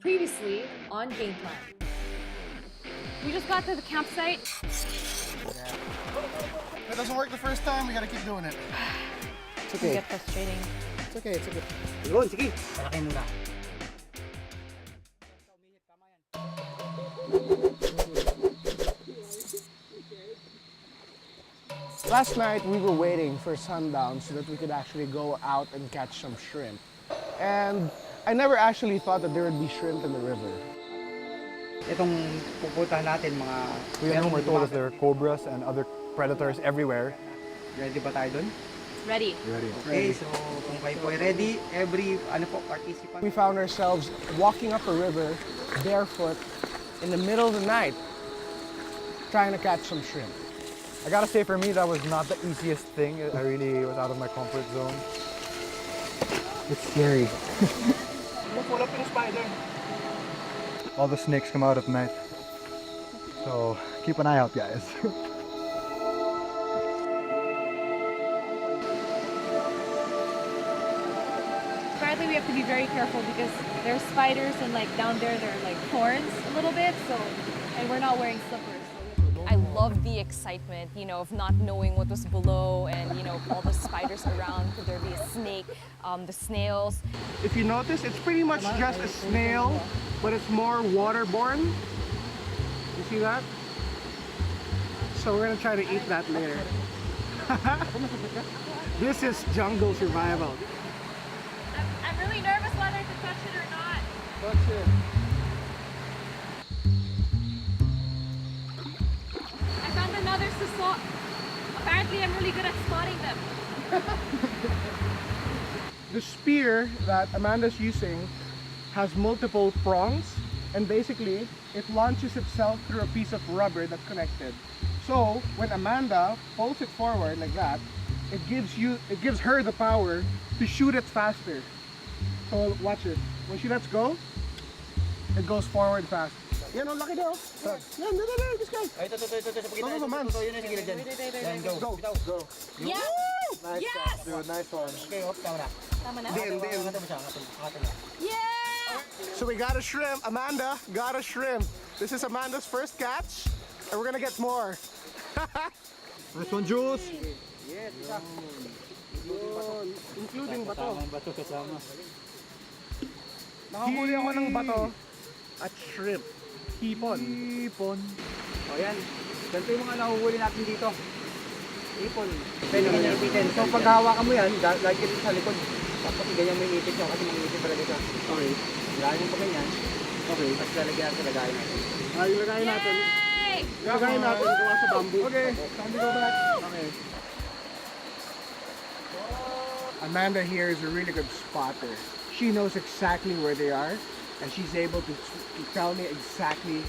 Previously on Game Plan. We just got to the campsite. If it doesn't work the first time, we gotta keep doing it. It's okay. Get frustrating. It's okay, it's okay. Yun, sige. Sakay muna. Last night, we were waiting for sundown so that we could actually go out and catch some shrimp. And I never actually thought that there would be shrimp in the river. Itong pupuntahan natin mga... We were told that there are cobras and other predators everywhere. Ready ba tayo dun? Ready. Okay, so kung kayo po ay ready, every participant... We found ourselves walking up a river barefoot in the middle of the night trying to catch some shrimp. I gotta say, for me, that was not the easiest thing. I really was out of my comfort zone. It's scary. Pull up yung spider. All the snakes come out at night. So keep an eye out, guys. Apparently we have to be very careful because there are spiders and like down there are like thorns a little bit, so, and we're not wearing slippers. I love the excitement, you know, of not knowing what was below and, you know, all the spiders around. Could there be a snake? The snails. If you notice, it's pretty much just a snail, but it's more waterborne. You see that? So we're gonna try to eat that later. This is jungle survival. I'm really nervous whether to touch it or not. Touch it. I found another sisal. Apparently I'm really good at spotting them. The spear that Amanda's using has multiple prongs, and basically it launches itself through a piece of rubber that's connected. So when Amanda pulls it forward like that, it gives her the power to shoot it faster. So watch it. When she lets go, it goes forward fast. Yan, ang laki daw. Yan, this guy. Ay, ito. No, man. Yun yung sige dyan. Yan, go. Go. Yes! Nice Yes! dude, nice one. Okay, hop, tama na. Tama na? Din. Angat mo siya, angat mo. Yeah! So we got a shrimp. Amanda got a shrimp. This is Amanda's first catch, and we're gonna get more. Nice one, Jules. Yes, Yun, including bato. bato kasama. Nakahuli ako ng bato at shrimp. Hipon. O yan, ganito yung mga nahuhuli natin dito. Ipon. Pwede ganyan ipitin. So pag hawakan mo yan, lagi ito sa likod. Tapos ganyan mo yung ipit siya kasi mangipit talaga siya. Okay. Lagyan mo pa ganyan. Okay. Tapos lalagyan natin, lagayin natin. Ilagay natin. Yay! Ilagay natin. Gawa sa bamboo. Okay. Time to go back. Okay. Amanda here is a really good spotter. She knows exactly where they are, and she's able to tell me exactly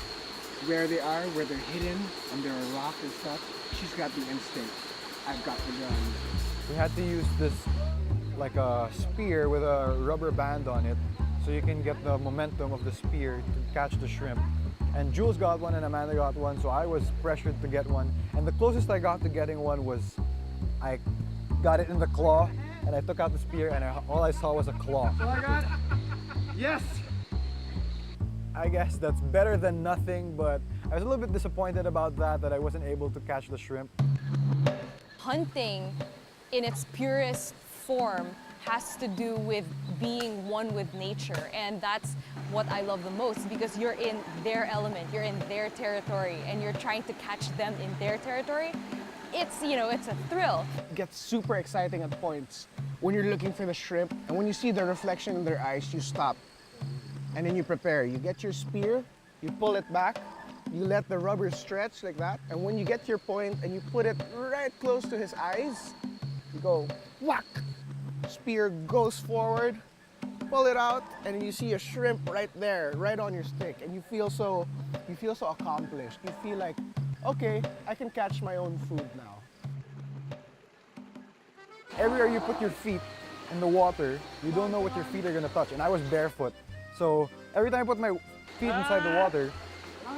where they are, where they're hidden under a rock and stuff. She's got the instinct. I've got the gun. We had to use this like a spear with a rubber band on it so you can get the momentum of the spear to catch the shrimp. And Jules got one and Amanda got one, so I was pressured to get one. And the closest I got to getting one was I got it in the claw and I took out the spear and all I saw was a claw. So I got, yes! I guess that's better than nothing, but I was a little bit disappointed about that I wasn't able to catch the shrimp. Hunting in its purest form has to do with being one with nature, and that's what I love the most because you're in their element, you're in their territory, and you're trying to catch them in their territory. It's, you know, it's a thrill. It gets super exciting at points when you're looking for the shrimp, and when you see the reflection in their eyes, you stop. And then you prepare. You get your spear, you pull it back, you let the rubber stretch like that, and when you get your point and you put it right close to his eyes, you go whack. Spear goes forward, pull it out, and you see a shrimp right there, right on your stick, and you feel so accomplished. You feel like, okay, I can catch my own food now. Everywhere you put your feet in the water, you don't know what your feet are gonna touch. And I was barefoot. So every time I put my feet inside the water,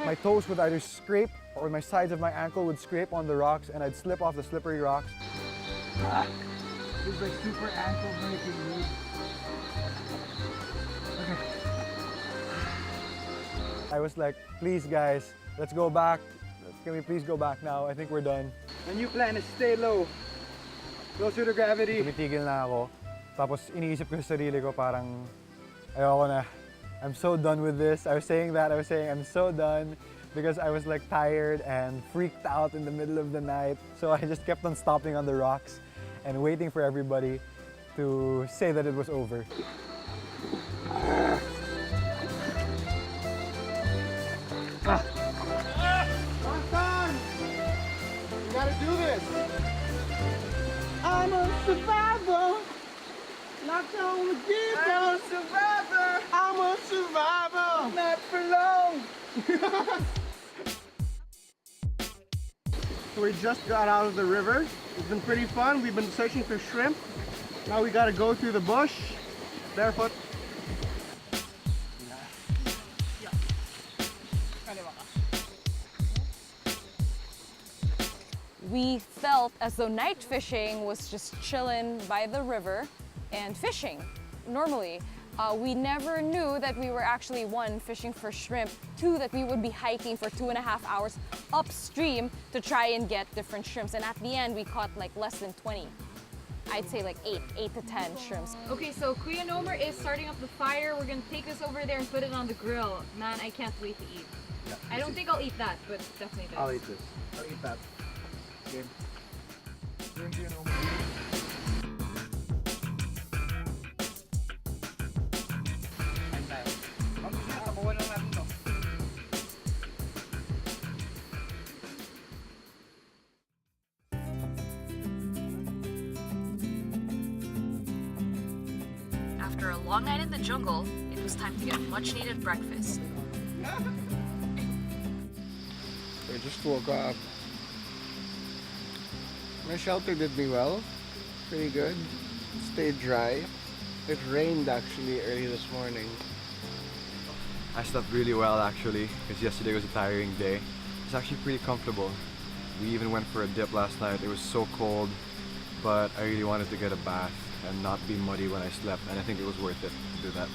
my toes would either scrape or my sides of my ankle would scrape on the rocks and I'd slip off the slippery rocks. It's like super ankle breaking. Okay. I was like, please guys, let's go back. Can we please go back now? I think we're done. The new plan is stay low. Closer to gravity. Tumitigil na ako. Tapos iniisip ko sa sarili ko parang ayoko na. I'm so done with this. I was saying I'm so done because I was like tired and freaked out in the middle of the night. So I just kept on stopping on the rocks and waiting for everybody to say that it was over. You gotta do this! I'm a survivor! Not gonna give up! I'm a survivor! I'm a survivor! Not for long! So we just got out of the river. It's been pretty fun. We've been searching for shrimp. Now we gotta go through the bush, barefoot. We felt as though night fishing was just chilling by the river and fishing normally. We never knew that we were actually, one, fishing for shrimp, two, that we would be hiking for 2.5 hours upstream to try and get different shrimps. And at the end, we caught like less than 20. I'd say like 8 to 10 shrimps. Okay, so Kuya Nomer is starting up the fire. We're gonna take this over there and put it on the grill. Man, I can't wait to eat. Yeah, I don't think I'll eat that, but definitely this. I'll eat this. I'll eat that. Game. After a long night in the jungle, it was time to get much needed breakfast. I just woke up. My shelter did me well. Pretty good. Stayed dry. It rained actually early this morning. I slept really well actually, because yesterday was a tiring day. It's actually pretty comfortable. We even went for a dip last night. It was so cold, but I really wanted to get a bath and not be muddy when I slept, and I think it was worth it to do that.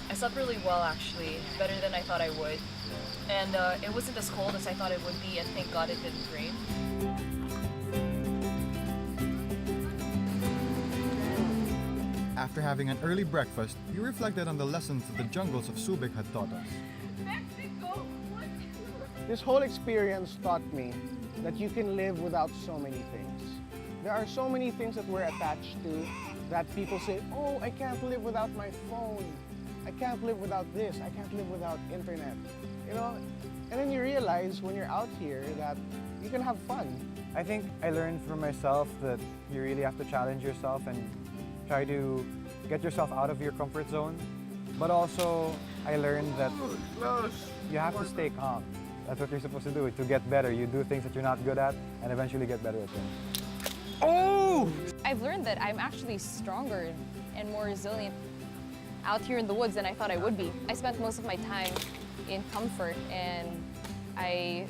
I slept really well actually, better than I thought I would. And it wasn't as cold as I thought it would be, and thank God it didn't rain. After having an early breakfast, we reflected on the lessons that the jungles of Subic had taught us. This whole experience taught me that you can live without so many things. There are so many things that we're attached to that people say, oh, I can't live without my phone. I can't live without this. I can't live without internet. You know, and then you realize when you're out here that you can have fun. I think I learned from myself that you really have to challenge yourself and try to get yourself out of your comfort zone. But also, I learned that you have to stay calm. That's what you're supposed to do. To get better, you do things that you're not good at and eventually get better at them. Oh! I've learned that I'm actually stronger and more resilient out here in the woods than I thought I would be. I spent most of my time in comfort, and I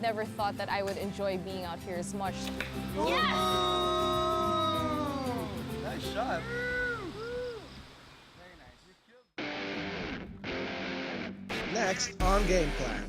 never thought that I would enjoy being out here as much. Yes! Nice shot. Very nice. Next on Game Plan.